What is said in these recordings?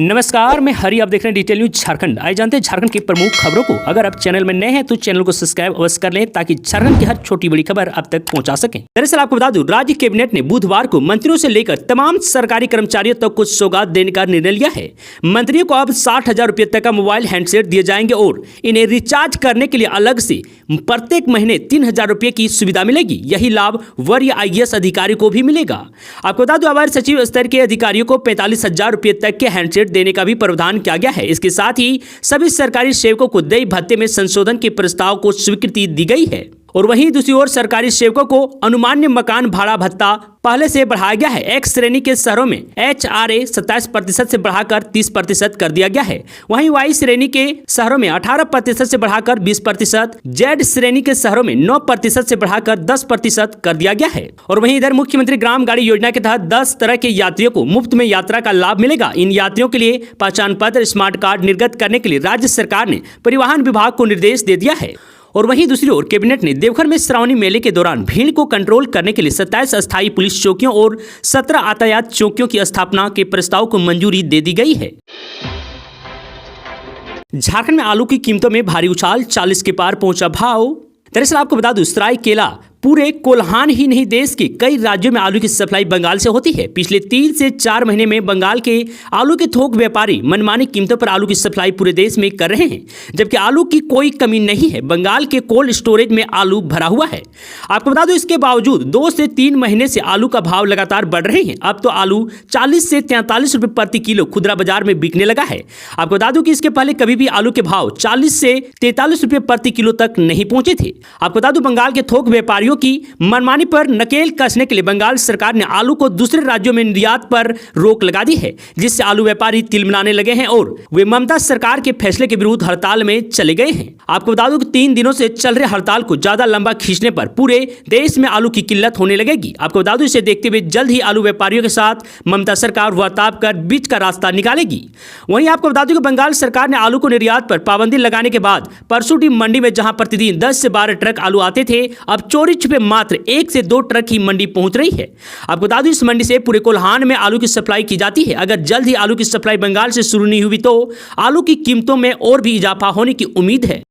नमस्कार, मैं हरि। आप देख रहे हैं डिटेल न्यूज झारखंड। आइए जानते हैं झारखंड की प्रमुख खबरों को। अगर आप चैनल में नए हैं तो चैनल को सब्सक्राइब अवश्य कर लें ताकि झारखंड की हर छोटी बड़ी खबर आप तक पहुंचा सकें। दरअसल आपको बता दूं, राज्य कैबिनेट ने बुधवार को मंत्रियों से लेकर तमाम सरकारी कर्मचारियों तक को सौगात देने का निर्णय लिया है। मंत्रियों को अब 60,000 रुपये तक का मोबाइल हैंडसेट दिए जाएंगे और इन्हें रिचार्ज करने के लिए अलग से प्रत्येक महीने 3,000 रुपये की सुविधा मिलेगी। यही लाभ वरीय IAS अधिकारी को भी मिलेगा। आपको बता दूं, अवर सचिव स्तर के अधिकारियों को 45,000 रुपये तक के हैंडसेट देने का भी प्रावधान किया गया है। इसके साथ ही सभी सरकारी सेवकों को देय भत्ते में संशोधन के प्रस्ताव को स्वीकृति दी गई है। और वहीं दूसरी ओर सरकारी सेवकों को अनुमान्य मकान भाड़ा भत्ता पहले से बढ़ाया गया है। X श्रेणी के शहरों में HRA 27% से बढ़ाकर 30% कर दिया गया है। वहीं Y श्रेणी के शहरों में 18% से बढ़ाकर 20%, Z श्रेणी के शहरों में 9% से बढ़ाकर 10% कर दिया गया है। और वहीं इधर मुख्यमंत्री ग्राम गाड़ी योजना के तहत 10 तरह के यात्रियों को मुफ्त में यात्रा का लाभ मिलेगा। इन यात्रियों के लिए पहचान पत्र, स्मार्ट कार्ड निर्गत करने के लिए राज्य सरकार ने परिवहन विभाग को निर्देश दे दिया है। और वहीं दूसरी ओर कैबिनेट ने देवघर में श्रावणी मेले के दौरान भीड़ को कंट्रोल करने के लिए 27 अस्थायी पुलिस चौकियों और 17 यातायात चौकियों की स्थापना के प्रस्ताव को मंजूरी दे दी गई है। झारखंड में आलू की कीमतों में भारी उछाल, 40 के पार पहुंचा भाव। दरअसल आपको बता दूं, सरायकेला पूरे कोल्हान ही नहीं देश के कई राज्यों में आलू की सप्लाई बंगाल से होती है। पिछले 3 से 4 महीने में बंगाल के आलू के थोक व्यापारी मनमानी कीमतों पर आलू की सप्लाई पूरे देश में कर रहे हैं, जबकि आलू की कोई कमी नहीं है। बंगाल के कोल्ड स्टोरेज में आलू भरा हुआ है। आपको बता दूं, इसके बावजूद 2 से 3 महीने से आलू का भाव लगातार बढ़ रहे हैं। अब तो आलू 40 से 43 रुपये प्रति किलो खुदरा बाजार में बिकने लगा है। आपको बता दूं कि इसके पहले कभी भी आलू के भाव 40 से 43 रुपये प्रति किलो तक नहीं पहुंचे थे। आपको बता दूं, बंगाल के थोक व्यापारियों की मनमानी पर नकेल कसने के लिए बंगाल सरकार ने आलू को दूसरे राज्यों में निर्यात पर रोक लगा दी है, जिससे आलू व्यापारी तिलमिलाने लगे हैं और वे ममता सरकार के फैसले के विरुद्ध हड़ताल में चले गए हैं। आपको बता दूं कि 3 दिनों से चल रहे हड़ताल को ज्यादा लंबा खींचने पर पूरे देश में आलू की किल्लत होने लगेगी। आपको बता दूं, इसे देखते हुए जल्द ही आलू व्यापारियों के साथ ममता सरकार वार्तालाप कर बीच का रास्ता निकालेगी। वहीं आपको बता दूं कि बंगाल सरकार ने आलू को निर्यात पर पाबंदी लगाने के बाद परसुडी मंडी में जहां प्रतिदिन 10 से 12 ट्रक आलू आते थे, अब चोरी छुपे मात्र 1 से 2 ट्रक ही मंडी पहुंच रही है। आपको बता दूं, इस मंडी से पूरे कोल्हान में आलू की सप्लाई की जाती है। अगर जल्द ही आलू की सप्लाई बंगाल से शुरू नहीं हुई तो आलू की कीमतों में और भी इजाफा होने की उम्मीद है।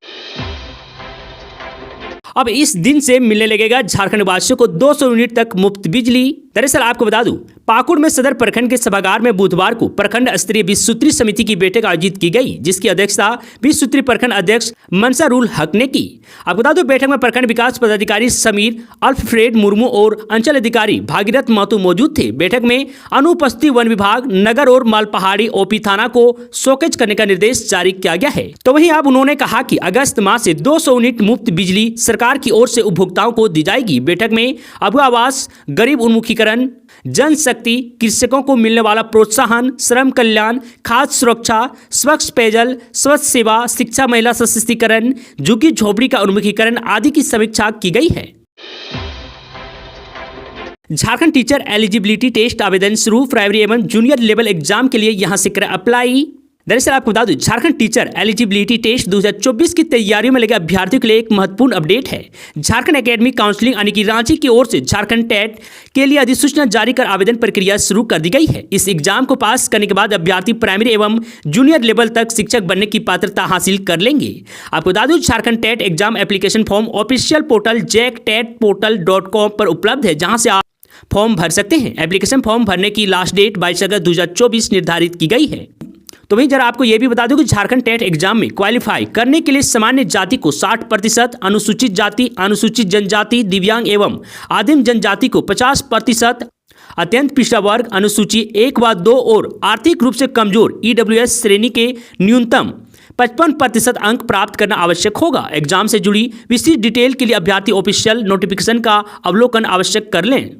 अब इस दिन से मिलने लगेगा झारखंड वासियों को 200 यूनिट तक मुफ्त बिजली। दरअसल आपको बता दूं, पाकुड़ में सदर प्रखंड के सभागार में बुधवार को प्रखंड स्तरीय 20 सूत्री समिति की बैठक आयोजित की गई, जिसकी अध्यक्षता 20 सूत्री प्रखंड अध्यक्ष मनसारुल हक ने की। आपको बता दूं, बैठक में प्रखंड विकास पदाधिकारी समीर अल्फ्रेड मुर्मू और अंचल अधिकारी भागीरथ महतो मौजूद थे। बैठक में अनुपस्थित वन विभाग, नगर और मालपहाड़ी OP थाना को शोकेज करने का निर्देश जारी किया गया है। तो वहीं अब उन्होंने कहा कि अगस्त माह से 200 यूनिट मुफ्त बिजली सरकार की ओर से उपभोक्ताओं को दी जाएगी। बैठक में अभू आवास, गरीब उन्मुखीकरण, जनशक्ति, कृषकों को मिलने वाला प्रोत्साहन, श्रम कल्याण, खाद्य सुरक्षा, स्वच्छ पेयजल, स्वच्छ सेवा, शिक्षा, महिला सशक्तिकरण, झुग्गी झोपड़ी का उन्मुखीकरण आदि की समीक्षा की गई है। झारखंड टीचर एलिजिबिलिटी टेस्ट आवेदन शुरू। प्राइमरी एवं जूनियर लेवल एग्जाम के लिए यहां से करें अप्लाई। दरअसल आपको बता दूं, झारखंड टीचर एलिजिबिलिटी टेस्ट 2024 की तैयारियों में लगे अभ्यर्थियों के लिए एक महत्वपूर्ण अपडेट है। झारखंड एकेडमिक काउंसिलिंग यानी कि रांची की ओर से झारखंड टेट के लिए अधिसूचना जारी कर आवेदन प्रक्रिया शुरू कर दी गई है। इस एग्जाम को पास करने के बाद अभ्यर्थी प्राइमरी एवं जूनियर लेवल तक शिक्षक बनने की पात्रता हासिल कर लेंगे। आपको बता दूं, Jharkhand TET exam application form official portal jektetportal.com पर उपलब्ध है, जहां से आप फॉर्म भर सकते हैं। एप्लीकेशन फॉर्म भरने की लास्ट डेट 22 अगस्त 2024 निर्धारित की गई है। तो वहीं जरा आपको यह भी बता दूं कि झारखंड टेट एग्जाम में क्वालिफाई करने के लिए सामान्य जाति को 60%, अनुसूचित जाति, अनुसूचित जनजाति, दिव्यांग एवं आदिम जनजाति को 50%, अत्यंत पिछड़ा वर्ग, अनुसूची 1 व 2 और आर्थिक रूप से कमजोर EWS श्रेणी के न्यूनतम 55% अंक प्राप्त करना आवश्यक होगा। एग्जाम से जुड़ी विस्तृत डिटेल के लिए अभ्यर्थी ऑफिशियल नोटिफिकेशन का अवलोकन आवश्यक कर लें।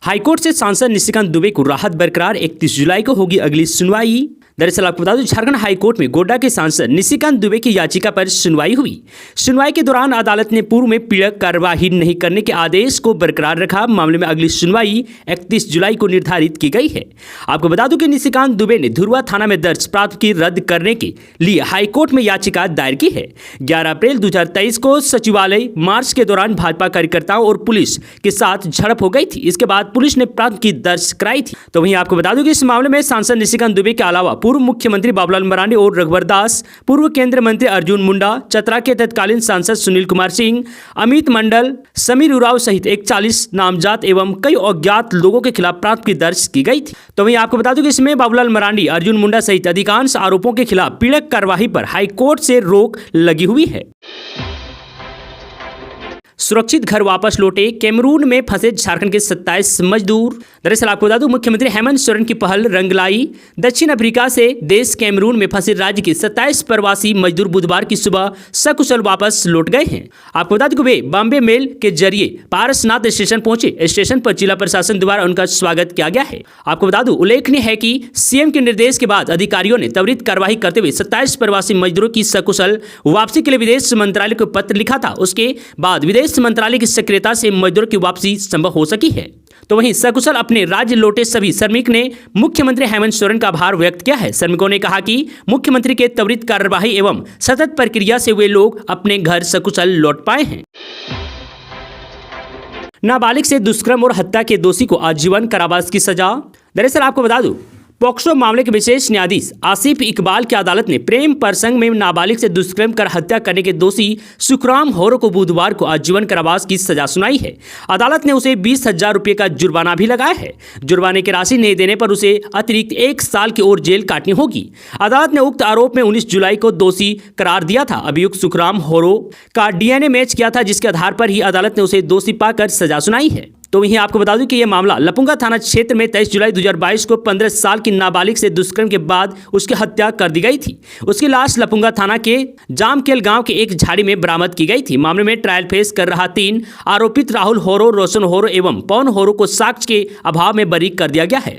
हाईकोर्ट से सांसद निशिकांत दुबे को राहत बरकरार। 31 जुलाई को होगी अगली सुनवाई। दरअसल आपको बता दूं, झारखंड हाईकोर्ट में गोड्डा के सांसद निशिकांत दुबे की याचिका पर सुनवाई हुई। सुनवाई के दौरान अदालत ने पूर्व में पीड़क कार्यवाही नहीं करने के आदेश को बरकरार रखा। मामले में अगली सुनवाई 31 जुलाई को निर्धारित की गई है। आपको बता दूं कि निशिकांत दुबे ने धुरवा थाना में दर्ज प्राथमिकी रद्द करने के लिए हाईकोर्ट में याचिका दायर की है। 11 अप्रैल 2023 को सचिवालय मार्च के दौरान भाजपा कार्यकर्ताओं और पुलिस के साथ झड़प हो गई थी। इसके बाद पुलिस ने प्राथमिकी दर्ज कराई थी। तो वहीं आपको बता दूं कि इस मामले में सांसद निशिकांत दुबे के अलावा पूर्व मुख्यमंत्री बाबूलाल मरांडी और रघुवर दास, पूर्व केंद्रीय मंत्री अर्जुन मुंडा, चतरा के तत्कालीन सांसद सुनील कुमार सिंह, अमित मंडल, समीर उरांव सहित 41 नामजद एवं कई अज्ञात लोगों के खिलाफ प्राथमिकी दर्ज की गई थी। तो वहीं आपको बता दूं कि इसमें बाबूलाल मरांडी, अर्जुन मुंडा सहित अधिकांश आरोपों के खिलाफ पीड़क कार्यवाही पर हाईकोर्ट से रोक लगी हुई है। सुरक्षित घर वापस लौटे कैमरून में फंसे झारखंड के 27 मजदूर। दरअसल आपको बता दूं, मुख्यमंत्री हेमंत सोरेन की पहल रंग लाई। दक्षिण अफ्रीका से देश कैमरून में फंसे राज्य के 27 प्रवासी मजदूर बुधवार की सुबह सकुशल वापस लौट गए हैं। आपको बता दूं कि वे बॉम्बे मेल के जरिए पारसनाथ स्टेशन पहुंचे। स्टेशन पर जिला प्रशासन द्वारा उनका स्वागत किया गया है। आपको बता दूं, उल्लेखनीय है कि सीएम के निर्देश के बाद अधिकारियों ने त्वरित कार्रवाई करते हुए 27 प्रवासी मजदूरों की सकुशल वापसी के लिए विदेश मंत्रालय को पत्र लिखा था। उसके बाद विदेश मंत्रालय की सक्रियता से मजदूरों की वापसी संभव हो सकी है। तो वहीं सकुशल अपने राज्य लौटे सभी श्रमिक ने मुख्यमंत्री हेमंत सोरेन का आभार व्यक्त किया है। श्रमिकों ने कहा कि मुख्यमंत्री के त्वरित कार्यवाही एवं सतत प्रक्रिया से वे लोग अपने घर सकुशल लौट पाए हैं। नाबालिग से दुष्कर्म और हत्या के दोषी को आजीवन कारावास की सजा। दरअसल आपको बता दूं, पॉक्सो मामले के विशेष न्यायाधीश आसिफ इकबाल की अदालत ने प्रेम प्रसंग में नाबालिग से दुष्कर्म कर हत्या करने के दोषी सुखराम होरो को बुधवार को आजीवन कारावास की सजा सुनाई है। अदालत ने उसे 20,000 रुपये का जुर्माना भी लगाया है। जुर्माने की राशि नहीं देने पर उसे अतिरिक्त 1 साल की और जेल काटनी होगी। अदालत ने उक्त आरोप में 19 जुलाई को दोषी करार दिया था। अभियुक्त सुखराम होरो का DNA मैच किया था, जिसके आधार पर ही अदालत ने उसे दोषी पाकर सजा सुनाई है। तो वहीं आपको बता दूं कि यह मामला लपुंगा थाना क्षेत्र में 23 जुलाई 2022 को 15 साल की नाबालिग से दुष्कर्म के बाद उसकी हत्या कर दी गई थी। उसकी लाश लपुंगा थाना के जामकेल गांव के एक झाड़ी में बरामद की गई थी। मामले में ट्रायल फेस कर रहा 3 आरोपित राहुल होरो, रोशन होरो एवं पवन होरो को साक्ष्य के अभाव में बरी कर दिया गया है।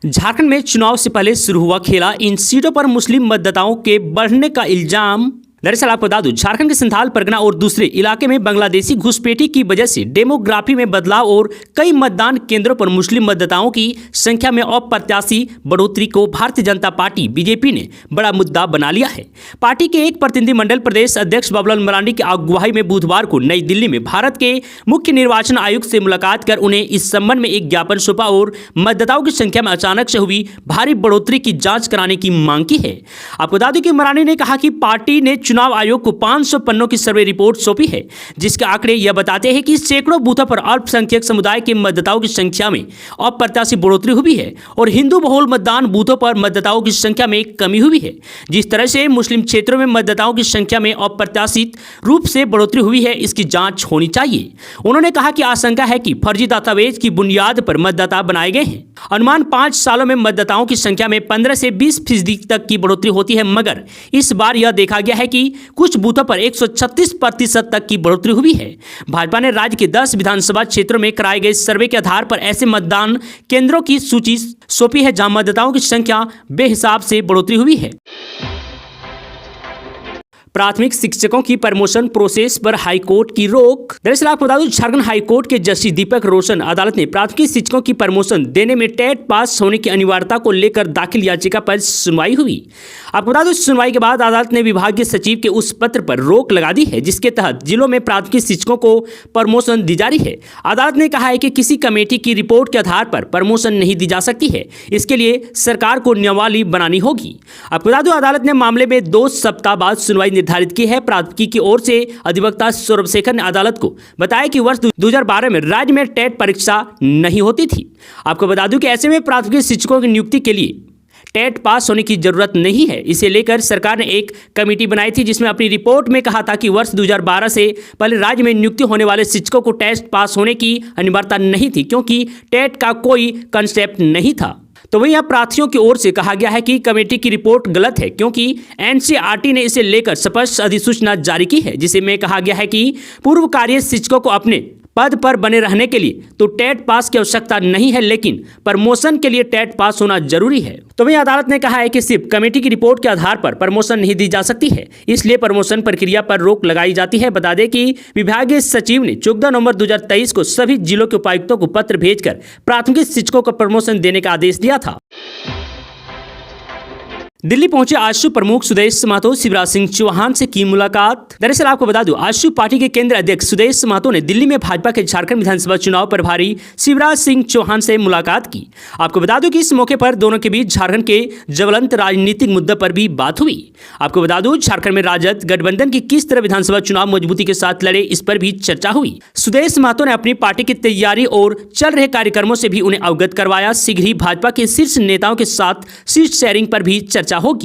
झारखंड में चुनाव से पहले शुरू हुआ खेला, इन सीटों पर मुस्लिम मतदाताओं के बढ़ने का इल्जाम। दरअसल आपको बता दूं, झारखंड के संथाल परगना और दूसरे इलाके में बांग्लादेशी घुसपैठी की वजह से डेमोग्राफी में बदलाव और कई मतदान केंद्रों पर मुस्लिम मतदाताओं की संख्या में अप्रत्याशी बढ़ोतरी को भारतीय जनता पार्टी बीजेपी ने बड़ा मुद्दा बना लिया है। पार्टी के एक प्रतिनिधिमंडल प्रदेश अध्यक्ष बाबूलाल मरांडी की अगुवाई में बुधवार को नई दिल्ली में भारत के मुख्य निर्वाचन आयुक्त से मुलाकात कर उन्हें इस संबंध में एक ज्ञापन सौंपा और मतदाताओं की संख्या में अचानक से हुई भारी बढ़ोतरी की जांच कराने की मांग की है। आपको बता दें कि मरांडी ने कहा कि पार्टी ने चुनाव आयोग को 500 पन्नों की सर्वे रिपोर्ट सौंपी है, जिसके आंकड़े यह बताते हैं कि सैकड़ों बूथों पर अल्पसंख्यक समुदाय के मतदाताओं की संख्या में अप्रत्याशित बढ़ोतरी हुई है और हिंदू बहुल मतदान बूथों पर मतदाताओं की संख्या में कमी हुई है। जिस तरह से मुस्लिम क्षेत्रों में मतदाताओं की संख्या में अप्रत्याशित रूप से बढ़ोतरी हुई है, इसकी जांच होनी चाहिए। उन्होंने कहा कि आशंका है कि फर्जी दस्तावेज की बुनियाद पर मतदाता बनाए गए हैं। अनुमान 5 सालों में मतदाताओं की संख्या में 15 से 20% तक की बढ़ोतरी होती है, मगर इस बार यह देखा गया है कि कुछ बूथों पर 136% तक की बढ़ोतरी हुई है। भाजपा ने राज्य के 10 विधानसभा क्षेत्रों में कराए गए सर्वे के आधार पर ऐसे मतदान केंद्रों की सूची सौंपी है जहां मतदाताओं की संख्या बेहिसाब से बढ़ोतरी हुई है। प्राथमिक शिक्षकों की प्रमोशन प्रोसेस पर हाईकोर्ट की रोक। दरअसल आपको बता दूं, झारखंड हाईकोर्ट के जस्टिस दीपक रोशन अदालत ने प्राथमिक शिक्षकों की प्रमोशन देने में टेट पास होने की अनिवार्यता को लेकर दाखिल याचिका पर सुनवाई हुई। आपको बता दूं, सुनवाई के बाद अदालत ने विभागीय सचिव के उस पत्र पर रोक लगा दी है जिसके तहत जिलों में प्राथमिक शिक्षकों को प्रमोशन दी जा रही है। अदालत ने कहा है कि किसी कमेटी की रिपोर्ट के आधार पर प्रमोशन नहीं दी जा सकती है, इसके लिए सरकार को नियमावली बनानी होगी। आपको बता दूं, अदालत ने मामले में 2 सप्ताह बाद सुनवाई निर्धारित की है। प्राथमिकी की ओर से अधिवक्ता सौरभ शेखर ने अदालत को बताया कि वर्ष 2012 में राज्य में टेट परीक्षा नहीं होती थी। आपको बता दूं कि ऐसे में प्राथमिक शिक्षकों की नियुक्ति के लिए टेट पास होने की जरूरत नहीं है। इसे लेकर सरकार ने एक कमेटी बनाई थी जिसमें अपनी रिपोर्ट में कहा था कि वर्ष 2012 से पहले राज्य में नियुक्ति होने वाले शिक्षकों को टेस्ट पास होने की अनिवार्यता नहीं थी, क्योंकि टेट का कोई कंसेप्ट नहीं था। तो वहीं अब प्रार्थियों की ओर से कहा गया है कि कमेटी की रिपोर्ट गलत है, क्योंकि एनसीईआरटी ने इसे लेकर स्पष्ट अधिसूचना जारी की है, जिसमें कहा गया है कि पूर्व कार्य शिक्षकों को अपने पद पर बने रहने के लिए तो टेट पास की आवश्यकता नहीं है, लेकिन प्रमोशन के लिए टेट पास होना जरूरी है। तो वहीं अदालत ने कहा है कि सिर्फ कमेटी की रिपोर्ट के आधार पर प्रमोशन नहीं दी जा सकती है, इसलिए प्रमोशन प्रक्रिया पर रोक लगाई जाती है। बता दें कि विभागीय सचिव ने 14 नवंबर 2023 को सभी जिलों के उपायुक्तों को पत्र भेजकर प्राथमिक शिक्षकों को प्रमोशन देने का आदेश दिया था। दिल्ली पहुंचे आजसू प्रमुख सुदेश महतो, शिवराज सिंह चौहान से की मुलाकात। दरअसल आपको बता दूं, आजसू पार्टी के केंद्र अध्यक्ष सुदेश महतो ने दिल्ली में भाजपा के झारखंड विधानसभा चुनाव प्रभारी शिवराज सिंह चौहान से मुलाकात की। आपको बता दूं कि इस मौके पर दोनों के बीच झारखंड के ज्वलंत राजनीतिक मुद्दे पर भी बात हुई। आपको बता दूं, झारखंड में राजद गठबंधन की किस तरह विधानसभा चुनाव मजबूती के साथ लड़े, इस पर भी चर्चा हुई। सुदेश महतो ने अपनी पार्टी की तैयारी और चल रहे कार्यक्रमों से भी उन्हें अवगत करवाया। शीघ्र ही भाजपा के शीर्ष नेताओं के साथ सीट शेयरिंग पर भी चर्चा होगी।